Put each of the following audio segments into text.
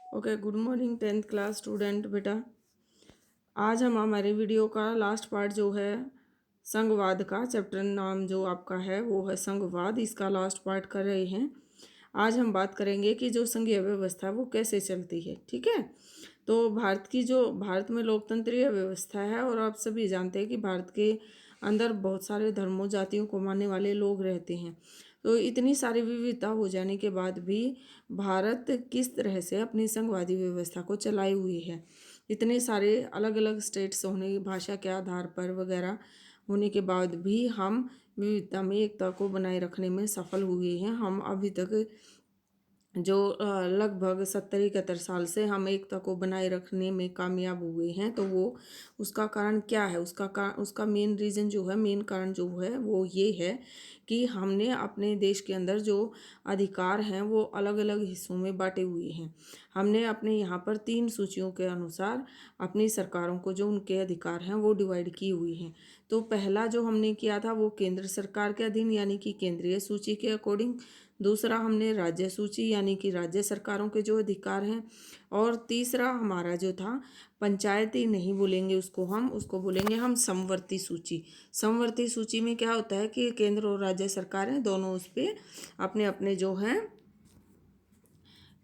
Okay, good morning 10th class student बेटा। आज हम हमारे वीडियो का लास्ट पार्ट जो है संघवाद का चैप्टर नाम जो आपका है वो है संघवाद, इसका लास्ट पार्ट कर रहे हैं। आज हम बात करेंगे कि जो संघीय व्यवस्था वो कैसे चलती है। ठीक है, तो भारत में लोकतंत्रीय व्यवस्था है और आप सभी जानते हैं कि भारत के अंदर बहुत सारे धर्मों जातियों को मानने वाले लोग रहते हैं। तो इतनी सारी विविधता हो जाने के बाद भी भारत किस तरह से अपनी संघवादी व्यवस्था को चलाए हुई है। इतने सारे अलग अलग स्टेट्स होने, भाषा के आधार पर वगैरह होने के बाद भी हम विविधता में एकता को बनाए रखने में सफल हुए हैं। हम अभी तक जो लगभग 70-71 साल से हम एकता को बनाए रखने में कामयाब हुए हैं। तो वो उसका कारण क्या है? उसका मेन रीज़न जो है, मेन कारण जो है वो ये है कि हमने अपने देश के अंदर जो अधिकार हैं वो अलग अलग हिस्सों में बांटे हुए हैं। हमने अपने यहाँ पर 3 सूचियों के अनुसार अपनी सरकारों को जो उनके अधिकार हैं वो डिवाइड की हुई हैं। तो पहला जो हमने किया था वो केंद्र सरकार के अधीन यानी कि केंद्रीय सूची के अकॉर्डिंग। दूसरा हमने राज्य सूची यानी कि राज्य सरकारों के जो अधिकार हैं। और तीसरा हमारा जो था पंचायती नहीं बोलेंगे उसको, हम उसको बोलेंगे हम समवर्ती सूची। समवर्ती सूची में क्या होता है कि केंद्र और राज्य सरकारें दोनों उस पर अपने अपने जो हैं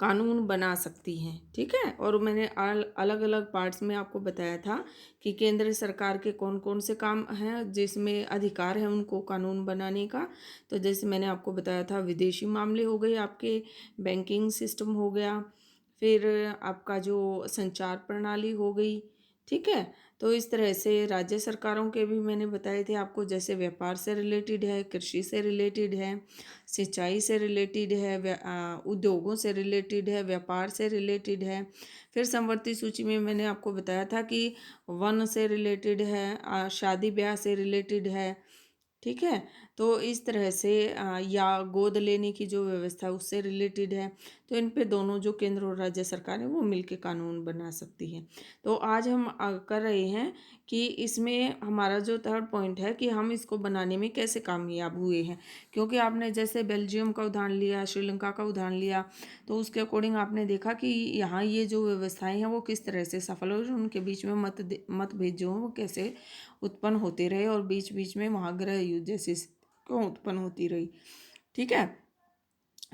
कानून बना सकती हैं। ठीक है, और मैंने अलग अलग पार्ट्स में आपको बताया था कि केंद्र सरकार के कौन कौन से काम हैं जिसमें अधिकार है उनको कानून बनाने का। तो जैसे मैंने आपको बताया था, विदेशी मामले हो गए, आपके बैंकिंग सिस्टम हो गया, फिर आपका जो संचार प्रणाली हो गई। ठीक है, तो इस तरह से राज्य सरकारों के भी मैंने बताए थे आपको, जैसे व्यापार से रिलेटेड है, कृषि से रिलेटेड है, सिंचाई से रिलेटेड है, उद्योगों से रिलेटेड है, व्यापार से रिलेटेड है। फिर समवर्ती सूची में मैंने आपको बताया था कि वन से रिलेटेड है, शादी ब्याह से रिलेटेड है। ठीक है, तो इस तरह से या गोद लेने की जो व्यवस्था है उससे रिलेटेड है। तो इन पे दोनों जो केंद्र और राज्य सरकार है वो मिलके कानून बना सकती है। तो आज हम कर रहे हैं कि इसमें हमारा जो थर्ड पॉइंट है कि हम इसको बनाने में कैसे कामयाब हुए हैं। क्योंकि आपने जैसे बेल्जियम का उदाहरण लिया, श्रीलंका का उदाहरण लिया, तो उसके अकॉर्डिंग आपने देखा कि यहाँ ये जो व्यवस्थाएं हैं वो किस तरह से सफल हो, उनके बीच में मतभेद जो हैं वो कैसे उत्पन्न होते रहे और बीच बीच में वहाँ गृह युद्ध जैसी क्यों उत्पन्न होती रही। ठीक है,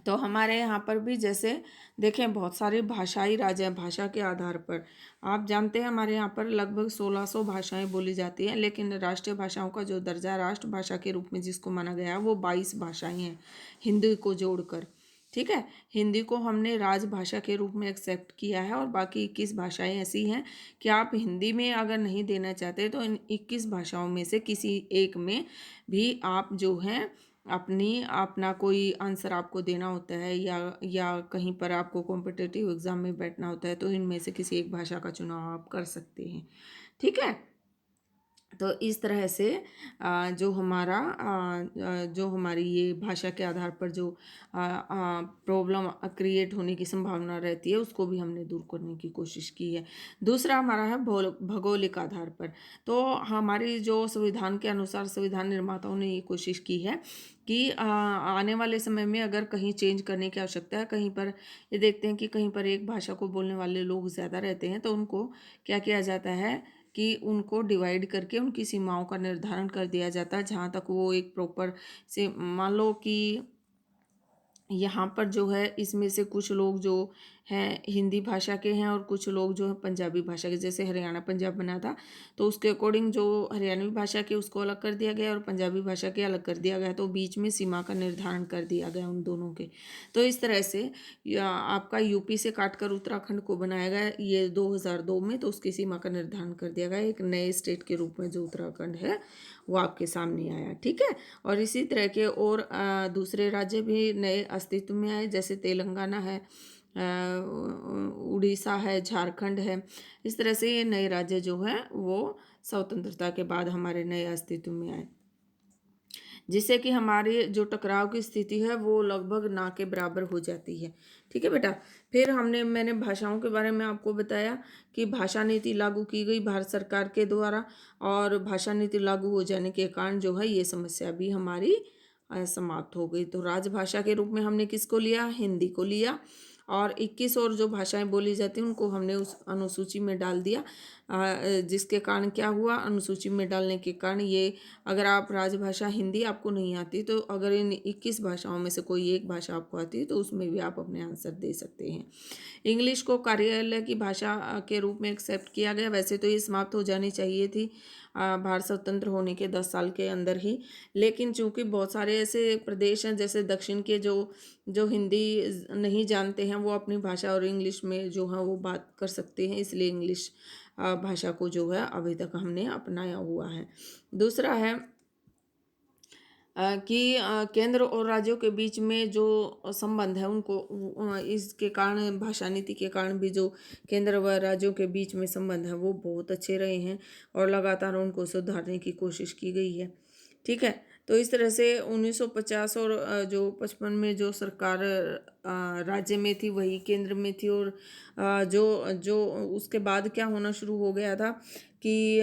तो हमारे यहाँ पर भी जैसे देखें बहुत सारे भाषाई राज्य हैं। भाषा के आधार पर आप जानते हैं हमारे यहाँ पर लगभग 1600 भाषाएं बोली जाती हैं, लेकिन राष्ट्रीय भाषाओं का जो दर्जा राष्ट्रभाषा के रूप में जिसको माना गया है वो 22 भाषाएं हैं, हिंदी को जोड़कर। ठीक है, हिंदी को हमने राजभाषा के रूप में एक्सेप्ट किया है और बाकी 21 भाषाएं ऐसी हैं कि आप हिंदी में अगर नहीं देना चाहते तो इन 21 भाषाओं में से किसी एक में भी आप जो हैं अपना कोई आंसर आपको देना होता है या कहीं पर आपको कॉम्पिटिटिव एग्ज़ाम में बैठना होता है तो इनमें से किसी एक भाषा का चुनाव आप कर सकते हैं। ठीक है, तो इस तरह से जो हमारी ये भाषा के आधार पर जो प्रॉब्लम क्रिएट होने की संभावना रहती है उसको भी हमने दूर करने की कोशिश की है। दूसरा हमारा है भौगोलिक आधार पर। तो हमारी जो संविधान के अनुसार संविधान निर्माताओं ने ये कोशिश की है कि आने वाले समय में अगर कहीं चेंज करने की आवश्यकता है, कहीं पर ये देखते हैं कि कहीं पर एक भाषा को बोलने वाले लोग ज़्यादा रहते हैं, तो उनको क्या किया जाता है कि उनको डिवाइड करके उनकी सीमाओं का निर्धारण कर दिया जाता है, जहाँ तक वो एक प्रॉपर से मान लो कि यहाँ पर जो है इसमें से कुछ लोग जो हैं हिंदी भाषा के हैं और कुछ लोग जो है पंजाबी भाषा के, जैसे हरियाणा पंजाब बना था तो उसके अकॉर्डिंग जो हरियाणवी भाषा के उसको अलग कर दिया गया और पंजाबी भाषा के अलग कर दिया गया, तो बीच में सीमा का निर्धारण कर दिया गया उन दोनों के। तो इस तरह से आपका यूपी से काटकर उत्तराखंड को बनाया गया ये 2002 में, तो उसकी सीमा का निर्धारण कर दिया गया एक नए स्टेट के रूप में जो उत्तराखंड है वो आपके सामने आया। ठीक है, और इसी तरह के और दूसरे राज्य भी नए अस्तित्व में आए, जैसे तेलंगाना है, उड़ीसा है, झारखंड है। इस तरह से ये नए राज्य जो हैं वो स्वतंत्रता के बाद हमारे नए अस्तित्व में आए, जिससे कि हमारे जो टकराव की स्थिति है वो लगभग ना के बराबर हो जाती है। ठीक है बेटा, फिर मैंने भाषाओं के बारे में आपको बताया कि भाषा नीति लागू की गई भारत सरकार के द्वारा, और भाषा नीति लागू हो जाने के कारण जो है ये समस्या भी हमारी समाप्त हो गई। तो राजभाषा के रूप में हमने किसको लिया? हिंदी को लिया। और 21 और जो भाषाएं बोली जाती हैं उनको हमने उस अनुसूची में डाल दिया, जिसके कारण क्या हुआ, अनुसूची में डालने के कारण ये, अगर आप राजभाषा हिंदी आपको नहीं आती तो अगर इन 21 भाषाओं में से कोई एक भाषा आपको आती है तो उसमें भी आप अपने आंसर दे सकते हैं। इंग्लिश को कार्यालय की भाषा के रूप में एक्सेप्ट किया गया। वैसे तो ये समाप्त हो जानी चाहिए थी भारत स्वतंत्र होने के 10 साल के अंदर ही, लेकिन चूंकि बहुत सारे ऐसे प्रदेश हैं जैसे दक्षिण के जो जो हिंदी नहीं जानते हैं वो अपनी भाषा और इंग्लिश में जो है वो बात कर सकते हैं, इसलिए इंग्लिश भाषा को जो है अभी तक हमने अपनाया हुआ है। दूसरा है कि केंद्र और राज्यों के बीच में जो संबंध है उनको इसके कारण, भाषा नीति के कारण भी जो केंद्र व राज्यों के बीच में संबंध है वो बहुत अच्छे रहे हैं और लगातार उनको सुधारने की कोशिश की गई है। ठीक है, तो इस तरह से 1950 और जो 55 में जो सरकार राज्य में थी वही केंद्र में थी, और जो जो उसके बाद क्या होना शुरू हो गया था कि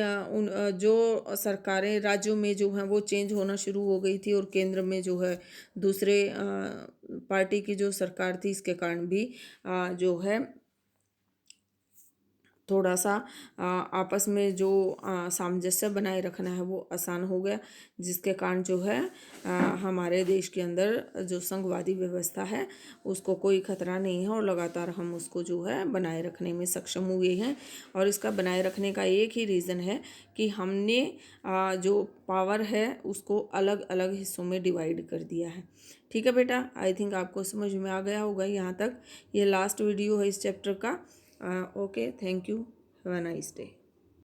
जो सरकारें राज्यों में जो हैं वो चेंज होना शुरू हो गई थी, और केंद्र में जो है दूसरे पार्टी की जो सरकार थी, इसके कारण भी जो है थोड़ा सा आपस में जो सामंजस्य बनाए रखना है वो आसान हो गया, जिसके कारण जो है हमारे देश के अंदर जो संघवादी व्यवस्था है उसको कोई खतरा नहीं है, और लगातार हम उसको जो है बनाए रखने में सक्षम हुए हैं। और इसका बनाए रखने का एक ही रीज़न है कि हमने जो पावर है उसको अलग अलग हिस्सों में डिवाइड कर दिया है। ठीक है बेटा, आई थिंक आपको समझ में आ गया होगा यहाँ तक। ये लास्ट वीडियो है इस चैप्टर का। Okay, thank you. Have a nice day.